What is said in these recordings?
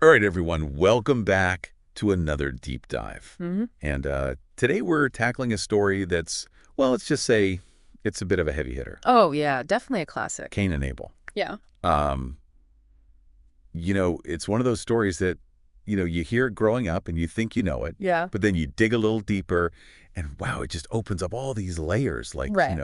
All right, everyone, welcome back to another deep dive. And today we're tackling a story that's, well, let's just say it's a bit of a heavy hitter. Oh, yeah, definitely a classic. Cain and Abel. Yeah. Um, it's one of those stories that, you hear it growing up and you think you know it, Yeah. but then you dig a little deeper and wow, it just opens up all these layers like, Right.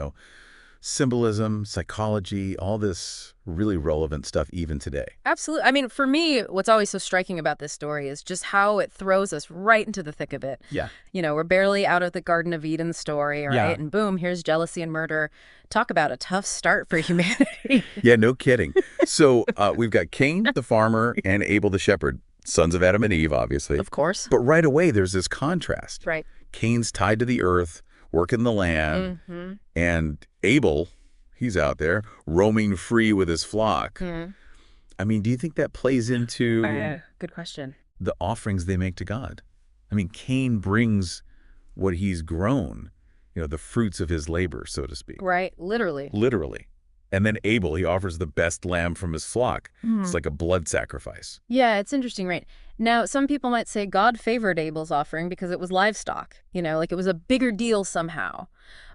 symbolism, psychology, all this really relevant stuff even today. Absolutely. I mean, for me, what's always so striking about this story is just how it throws us right into the thick of it. Yeah. We're barely out of the Garden of Eden story, right? Yeah. And boom, here's jealousy and murder. Talk about a tough start for humanity. Yeah, no kidding. So we've got Cain, the farmer, and Abel, the shepherd, sons of Adam and Eve, obviously. Of course. But right away, there's this contrast. Right. Cain's tied to the earth, working the land, and Abel, he's out there roaming free with his flock. I mean, do you think that plays into Good question. the offerings they make to God? I mean, Cain brings what he's grown, the fruits of his labor, so to speak. Right. Literally. Literally. And then Abel, he offers the best lamb from his flock. It's like a blood sacrifice. Yeah, it's interesting, right? Now, some people might say God favored Abel's offering because it was livestock, like it was a bigger deal somehow.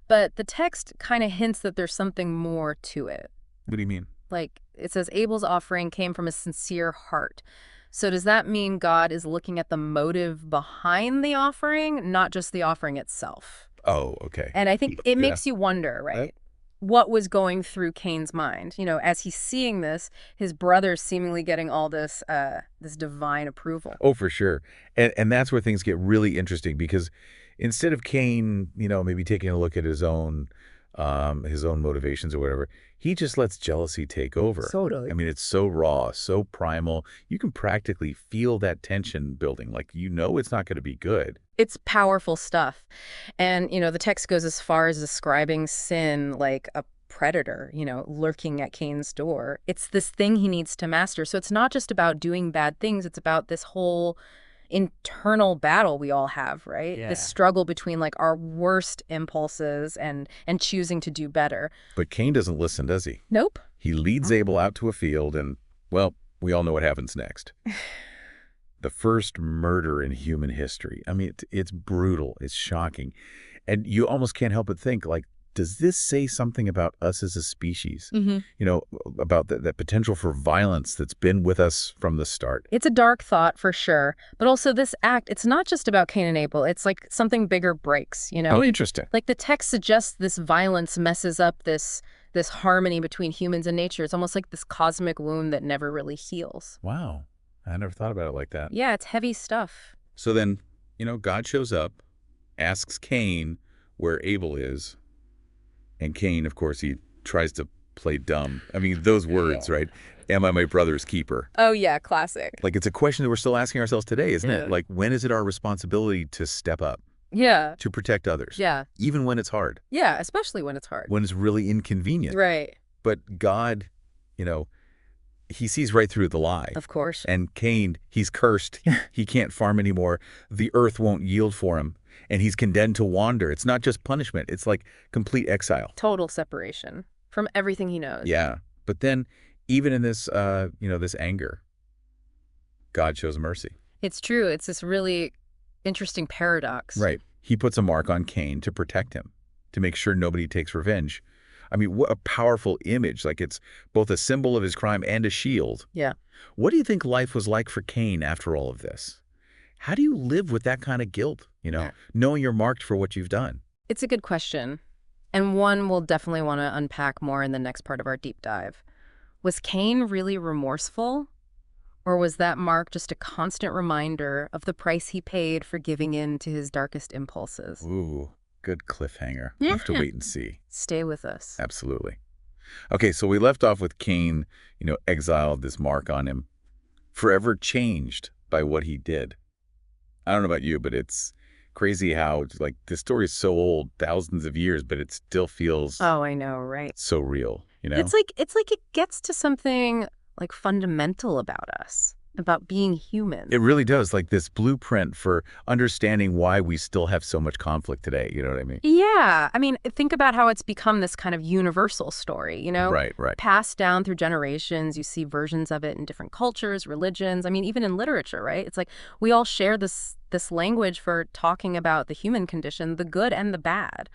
But the text kind of hints that there's something more to it. What do you mean? Like, it says Abel's offering came from a sincere heart. So does that mean God is looking at the motive behind the offering, not just the offering itself? Oh, okay. And I think it makes you wonder, right? What was going through Cain's mind? As he's seeing this, his brother's seemingly getting all this this divine approval. Oh, for sure. And that's where things get really interesting because instead of Cain, maybe taking a look at his own motivations or whatever, he just lets jealousy take over. Totally. I mean, it's so raw, so primal. You can practically feel that tension building. Like, it's not going to be good. It's powerful stuff. And, the text goes as far as describing sin like a predator, lurking at Cain's door. It's this thing he needs to master. So it's not just about doing bad things. It's about this whole internal battle we all have, right? Yeah. This struggle between like our worst impulses and choosing to do better. But Cain doesn't listen, does he? Nope. He leads Abel out to a field and, well, we all know what happens next. The first murder in human history. I mean, it's brutal. It's shocking. And you almost can't help but think, like, does this say something about us as a species? About that potential for violence that's been with us from the start. It's a dark thought for sure. But also this act, it's not just about Cain and Abel. It's like something bigger breaks, Oh, interesting. Like the text suggests this violence messes up this harmony between humans and nature. It's almost like this cosmic wound that never really heals. Wow. I never thought about it like that. Yeah, it's heavy stuff. So then, God shows up, asks Cain where Abel is. And Cain, of course, he tries to play dumb. I mean, those words, right? Am I my brother's keeper? Oh, yeah, classic. Like, it's a question that we're still asking ourselves today, isn't it? Like, when is it our responsibility to step up? Yeah. To protect others? Yeah. Even when it's hard? Yeah, especially when it's hard. When it's really inconvenient? Right. But God, he sees right through the lie. Of course. And Cain, he's cursed. He can't farm anymore. The earth won't yield for him. And he's condemned to wander. It's not just punishment. It's like complete exile. Total separation from everything he knows. Yeah. But then even in this, this anger, God shows mercy. It's true. It's this really interesting paradox. Right. He puts a mark on Cain to protect him, to make sure nobody takes revenge. I mean, what a powerful image. Like, it's both a symbol of his crime and a shield. Yeah. What do you think life was like for Cain after all of this? How do you live with that kind of guilt, knowing you're marked for what you've done? It's a good question, and one we'll definitely want to unpack more in the next part of our deep dive. Was Cain really remorseful? Or was that mark just a constant reminder of the price he paid for giving in to his darkest impulses? Ooh, good cliffhanger. We'll have to wait and see. Stay with us. Absolutely. Okay, so we left off with Cain, exiled, this mark on him, forever changed by what he did. I don't know about you, but it's crazy how, like, this story is so old, thousands of years, but it still feels Oh, I know, right? so real, It's like it gets to something like fundamental about us. about being human. It really does, like this blueprint for understanding why we still have so much conflict today. You know what I mean? Yeah. I mean, think about how it's become this kind of universal story, Right, right. passed down through generations. You see versions of it in different cultures, religions. I mean, even in literature, right? It's like we all share this language for talking about the human condition, the good and the bad.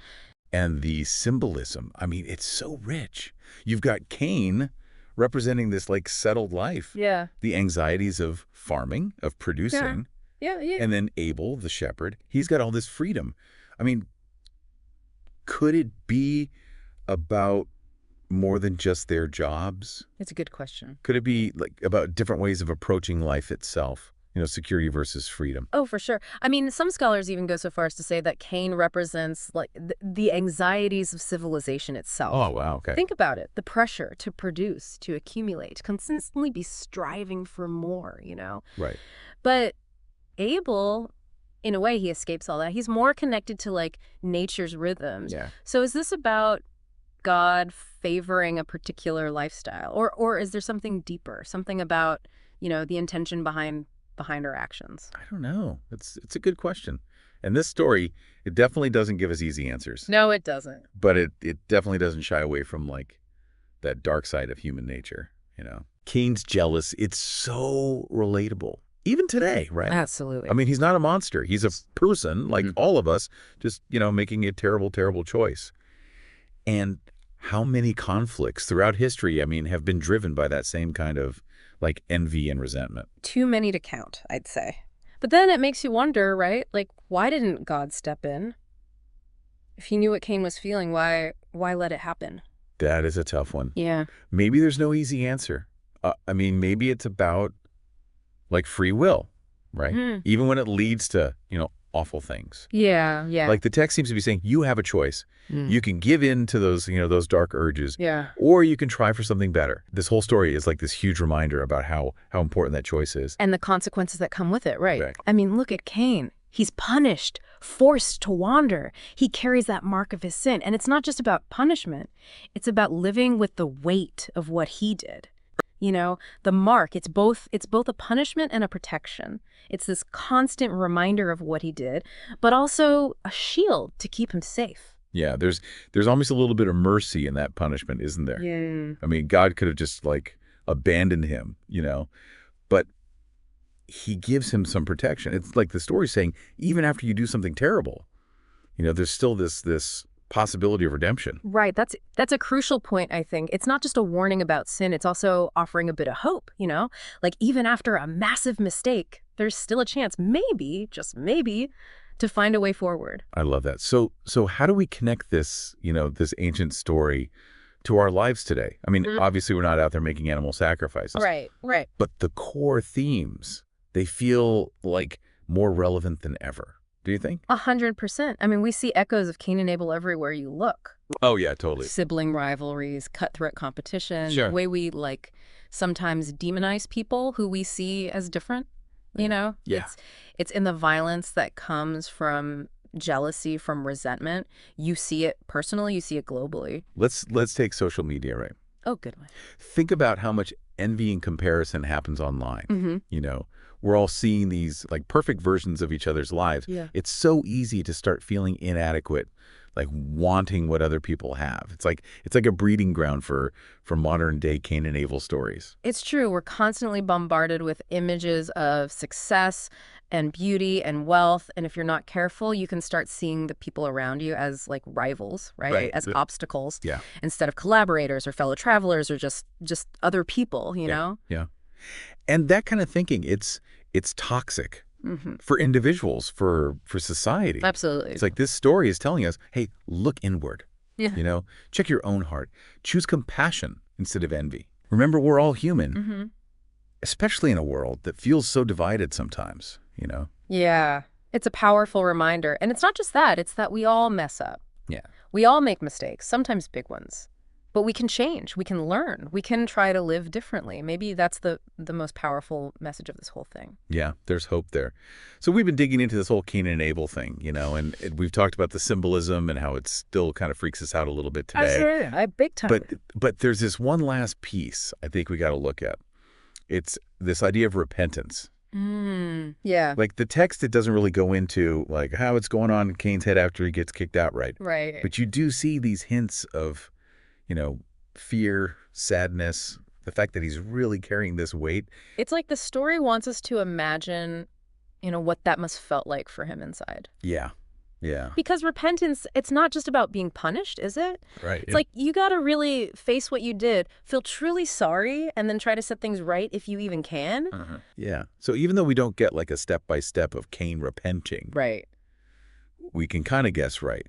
And the symbolism, I mean, it's so rich. You've got Cain representing this like settled life, Yeah. the anxieties of farming, of producing, Yeah, yeah. and then Abel, the shepherd, he's got all this freedom. I mean, could it be about more than just their jobs? It's a good question. Could it be like about different ways of approaching life itself? You know, security versus freedom. Oh, for sure. I mean, some scholars even go so far as to say that Cain represents like the anxieties of civilization itself. Oh, wow, okay. Think about it. The pressure to produce, to accumulate, to consistently be striving for more. Right. But Abel, in a way, he escapes all that. He's more connected to like nature's rhythms. Yeah. So is this about God favoring a particular lifestyle? Or is there something deeper, something about, the intention behind our actions? I don't know. It's a good question. And this story, it definitely doesn't give us easy answers. No, it doesn't. But it definitely doesn't shy away from like that dark side of human nature. Cain's jealous. It's so relatable. Even today, right? Absolutely. I mean, he's not a monster. He's a person like all of us, just, making a terrible, terrible choice. And how many conflicts throughout history, I mean, have been driven by that same kind of like envy and resentment. Too many to count, I'd say. But then it makes you wonder, right? Like, why didn't God step in? If he knew what Cain was feeling, why let it happen? That is a tough one. Yeah. Maybe there's no easy answer. I mean, maybe it's about like free will, right? Even when it leads to, awful things. Yeah, yeah. Like the text seems to be saying you have a choice. You can give in to those, those dark urges. Yeah. Or you can try for something better. This whole story is like this huge reminder about how important that choice is. And the consequences that come with it, right? Right. I mean, look at Cain. He's punished, forced to wander. He carries that mark of his sin. And it's not just about punishment. It's about living with the weight of what he did. The mark, it's both a punishment and a protection. It's this constant reminder of what he did, but also a shield to keep him safe. Yeah, there's almost a little bit of mercy in that punishment, isn't there? Yeah. I mean, God could have just like abandoned him, but he gives him some protection. It's like the story's saying, even after you do something terrible, there's still this possibility of redemption. Right. That's a crucial point, I think. It's not just a warning about sin. It's also offering a bit of hope, Like even after a massive mistake, there's still a chance, maybe, just maybe, to find a way forward. I love that. So how do we connect this, this ancient story to our lives today? I mean, obviously we're not out there making animal sacrifices. Right. But the core themes, they feel like more relevant than ever. Do you think? 100%. I mean, we see echoes of Cain and Abel everywhere you look. Oh, yeah, totally. Sibling rivalries, cutthroat competition, Sure. the way we sometimes demonize people who we see as different, Yeah. It's in the violence that comes from jealousy, from resentment. You see it personally, you see it globally. Let's take social media, right? Oh, good one. Think about how much envy and comparison happens online. We're all seeing these like perfect versions of each other's lives. Yeah. It's so easy to start feeling inadequate, like wanting what other people have. It's like a breeding ground for modern day Cain and Abel stories. It's true. We're constantly bombarded with images of success and beauty and wealth. And if you're not careful, you can start seeing the people around you as like rivals, right? As obstacles. Yeah. Instead of collaborators or fellow travelers or just other people, know? Yeah. And that kind of thinking, it's toxic for individuals, for society. Absolutely. It's like this story is telling us, hey, look inward. Yeah. Check your own heart. Choose compassion instead of envy. Remember, we're all human, especially in a world that feels so divided sometimes, Yeah. It's a powerful reminder. And it's not just that. It's that we all mess up. Yeah. We all make mistakes, sometimes big ones. But we can change. We can learn. We can try to live differently. Maybe that's the most powerful message of this whole thing. Yeah, there's hope there. So we've been digging into this whole Cain and Abel thing, and we've talked about the symbolism and how it still kind of freaks us out a little bit today. Big time. But there's this one last piece I think we got to look at. It's this idea of repentance. Yeah. Like the text, it doesn't really go into like how it's going on in Cain's head after he gets kicked out, right? Right. But you do see these hints of, you know, fear, sadness, the fact that he's really carrying this weight. It's like the story wants us to imagine, what that must felt like for him inside. Yeah. Yeah. Because repentance, it's not just about being punished, is it? Right. It's like you got to really face what you did, feel truly sorry, and then try to set things right if you even can. Yeah. So even though we don't get like a step-by-step of Cain repenting, Right. we can kind of guess right.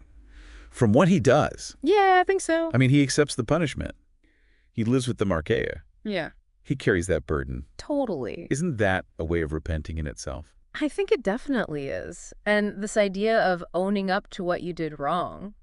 From what he does. Yeah, I think so. I mean, he accepts the punishment. He lives with the Markeia. Yeah. He carries that burden. Totally. Isn't that a way of repenting in itself? I think it definitely is. And this idea of owning up to what you did wrong,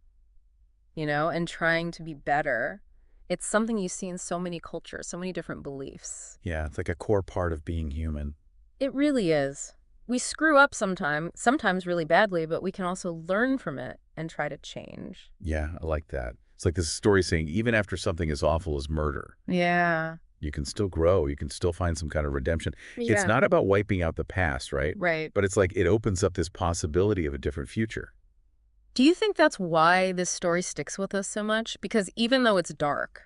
and trying to be better, it's something you see in so many cultures, so many different beliefs. Yeah, it's like a core part of being human. It really is. We screw up sometimes really badly, but we can also learn from it and try to change. Yeah, I like that. It's like this story saying even after something as awful as murder, Yeah. you can still grow. You can still find some kind of redemption. Yeah. It's not about wiping out the past, right? Right. But it's like it opens up this possibility of a different future. Do you think that's why this story sticks with us so much? Because even though it's dark,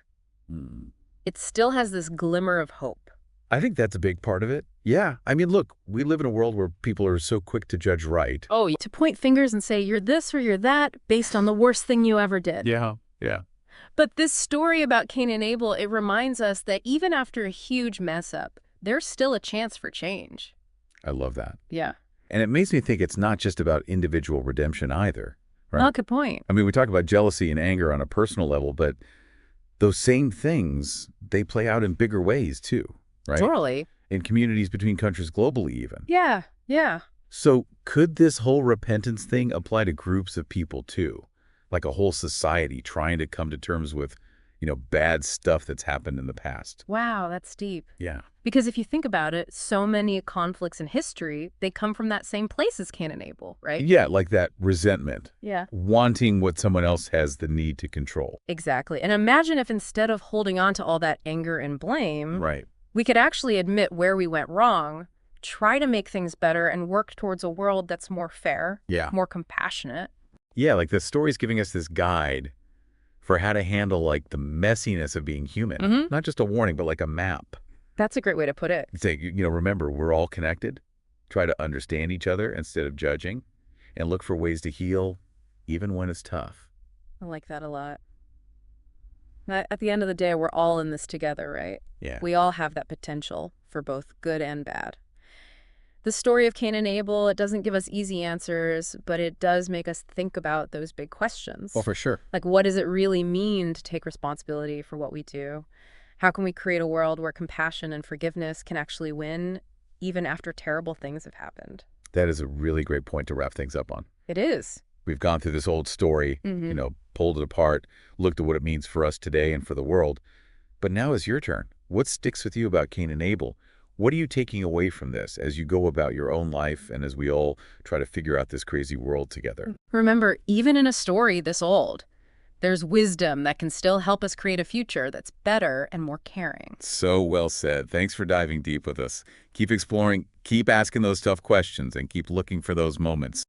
it still has this glimmer of hope. I think that's a big part of it. Yeah. I mean, look, we live in a world where people are so quick to judge right. Oh, to point fingers and say you're this or you're that based on the worst thing you ever did. Yeah. Yeah. But this story about Cain and Abel, it reminds us that even after a huge mess up, there's still a chance for change. I love that. Yeah. And it makes me think it's not just about individual redemption either. Right? Oh, good point. I mean, we talk about jealousy and anger on a personal level, but those same things, they play out in bigger ways too, right? Totally. In communities between countries globally even. Yeah, yeah. So could this whole repentance thing apply to groups of people too? Like a whole society trying to come to terms with, bad stuff that's happened in the past. Wow, that's deep. Yeah. Because if you think about it, so many conflicts in history, they come from that same place as Cain and Abel, right? Yeah, like that resentment. Yeah. Wanting what someone else has the need to control. Exactly. And imagine if instead of holding on to all that anger and blame, Right. we could actually admit where we went wrong, try to make things better, and work towards a world that's more fair, Yeah. more compassionate. Yeah, like the story's giving us this guide for how to handle like the messiness of being human. Not just a warning, but like a map. That's a great way to put it. Say, remember, we're all connected. Try to understand each other instead of judging and look for ways to heal even when it's tough. I like that a lot. At the end of the day, we're all in this together, right? Yeah. We all have that potential for both good and bad. The story of Cain and Abel, it doesn't give us easy answers, but it does make us think about those big questions. Well, for sure. Like, what does it really mean to take responsibility for what we do? How can we create a world where compassion and forgiveness can actually win, even after terrible things have happened? That is a really great point to wrap things up on. It is. We've gone through this old story, pulled it apart, looked at what it means for us today and for the world. But now is your turn. What sticks with you about Cain and Abel? What are you taking away from this as you go about your own life and as we all try to figure out this crazy world together? Remember, even in a story this old, there's wisdom that can still help us create a future that's better and more caring. So well said. Thanks for diving deep with us. Keep exploring, keep asking those tough questions, and keep looking for those moments